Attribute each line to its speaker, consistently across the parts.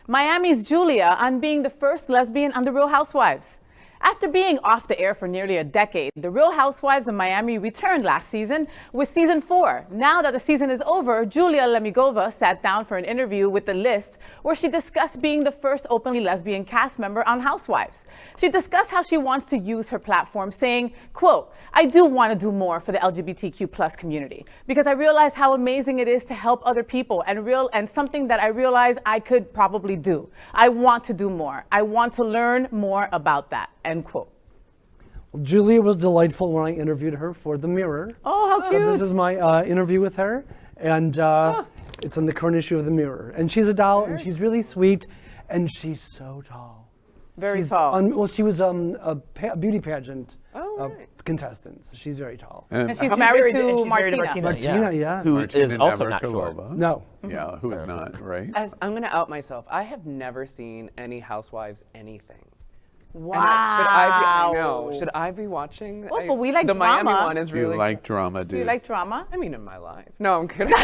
Speaker 1: Miami's Julia on being the first lesbian on The Real Housewives. After being off the air for nearly a decade, The Real Housewives of Miami returned last season with season 4. Now that the season is over, Julia Lemigova sat down for an interview with The List where she discussed being the first openly lesbian cast member on Housewives. She discussed how she wants to use her platform, saying, quote, "I do want to do more for the LGBTQ plus community because I realize how amazing it is to help other people and something that I realize I could probably do. I want to do more. I want to learn more about that." End quote.
Speaker 2: Well, Julia was delightful when I interviewed her for The Mirror.
Speaker 1: Oh, how cute.
Speaker 2: So this is my interview with her, and it's on the current issue of The Mirror. And she's a doll, and she's really sweet, and she's so tall.
Speaker 1: Very tall.
Speaker 2: Well, she was a beauty pageant
Speaker 3: right.
Speaker 2: contestant, so she's very tall.
Speaker 1: And she's married to Martina.
Speaker 2: Martina, yeah.
Speaker 4: Who is also
Speaker 3: Navratilova.
Speaker 4: not short.
Speaker 2: No.
Speaker 3: Yeah, who is not, right?
Speaker 5: I'm going to out myself. I have never seen any Housewives anything.
Speaker 1: Wow.
Speaker 5: Should I be watching?
Speaker 1: Well, but we like
Speaker 5: the
Speaker 1: drama.
Speaker 5: Miami one is
Speaker 3: Do
Speaker 5: really.
Speaker 3: you like drama, dude?
Speaker 1: Do you like drama?
Speaker 5: I mean, in my life. No, I'm kidding.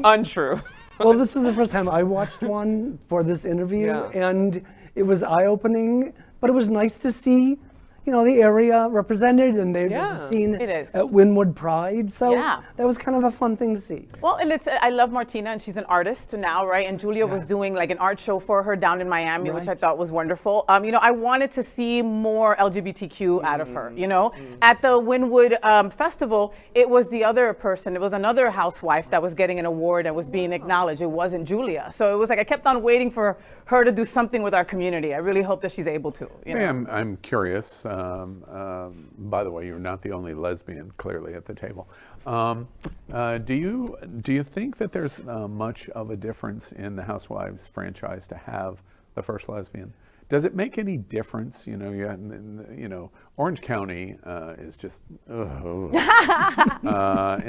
Speaker 5: Untrue.
Speaker 2: Well, this is the first time I watched one for this interview, and it was eye-opening, but it was nice to see, you know, the area represented, and there's just a scene at Wynwood Pride, so that was kind of a fun thing to see.
Speaker 1: Well, and I love Martina, and she's an artist now, right? And Julia was doing like an art show for her down in Miami, which I thought was wonderful. You know, I wanted to see more LGBTQ out of her, you know? At the Wynwood Festival, it was the other person, it was another housewife that was getting an award and was being acknowledged. It wasn't Julia. So it was like, I kept on waiting for her to do something with our community. I really hope that she's able to. You know?
Speaker 3: I'm curious. By the way, you're not the only lesbian clearly at the table. Do you think that there's much of a difference in the Housewives franchise to have the first lesbian? Does it make any difference? You know, Orange County is just in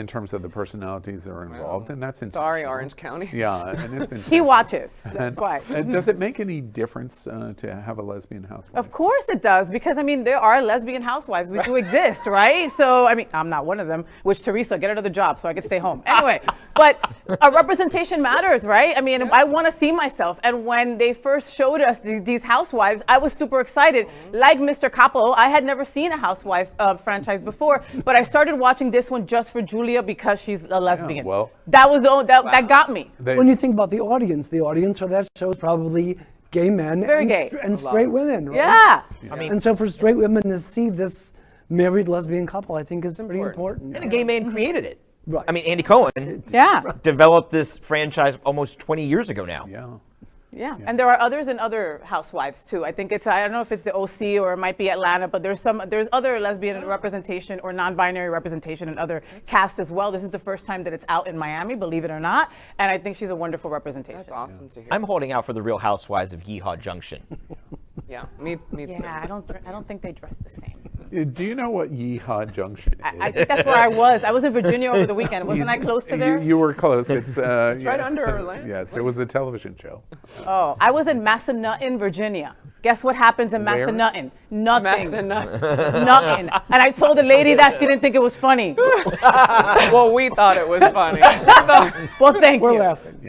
Speaker 3: terms of the personalities that are involved, and that's intentional.
Speaker 5: Sorry, Orange County.
Speaker 3: Yeah, and it's intentional.
Speaker 1: He watches. That's why.
Speaker 3: Does it make any difference to have a lesbian housewife?
Speaker 1: Of course it does, because I mean there are lesbian housewives. We do exist, right? So I mean, I'm not one of them. Which Teresa, get another job so I can stay home. Anyway, but a representation matters, right? I mean, I want to see myself. And when they first showed us these housewives, I was super excited. Like Mr. Capo, I had never seen a housewife franchise before, but I started watching this one just for Julia because she's a lesbian.
Speaker 3: Yeah, well,
Speaker 1: that got me.
Speaker 2: When you think about the audience for that show is probably gay men and straight women, right?
Speaker 1: Yeah.
Speaker 4: I mean,
Speaker 2: and so for straight women to see this married lesbian couple, I think is pretty important.
Speaker 4: And a gay man created it.
Speaker 2: Right.
Speaker 4: I mean, Andy Cohen developed this franchise almost 20 years ago now.
Speaker 1: Yeah, and there are others in other housewives too. I think I don't know if it's the OC or it might be Atlanta, but there's other lesbian representation or non-binary representation in other casts as well. This is the first time that it's out in Miami, believe it or not, and I think she's a wonderful representation.
Speaker 5: That's awesome to hear.
Speaker 4: I'm holding out for the Real Housewives of Yeehaw Junction.
Speaker 5: Yeah, me too.
Speaker 1: Yeah, I don't think they dress the same.
Speaker 3: Do you know what Yeehaw Junction is?
Speaker 1: I think that's where I was. I was in Virginia over the weekend. Wasn't I close to there?
Speaker 3: You were close. It's
Speaker 5: right under Orlando.
Speaker 3: Yes, it was a television show.
Speaker 1: Oh, I was in Massanutten, Virginia. Guess what happens in Massanutten? Nothing. Nothing. And I told the lady that she didn't think it was funny.
Speaker 5: Well, we thought it was funny.
Speaker 1: Well, thank you.
Speaker 2: We're laughing.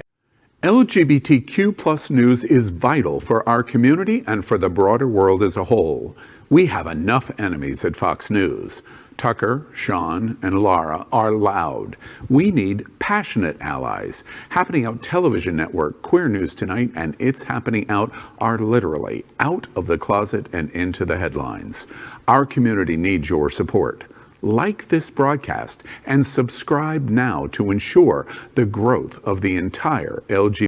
Speaker 3: LGBTQ plus news is vital for our community and for the broader world as a whole. We have enough enemies at Fox News. Tucker, Sean, and Laura are loud. We need passionate allies. Happening Out Television Network, Queer News Tonight, and It's Happening Out are literally out of the closet and into the headlines. Our community needs your support. Like this broadcast and subscribe now to ensure the growth of the entire LGBT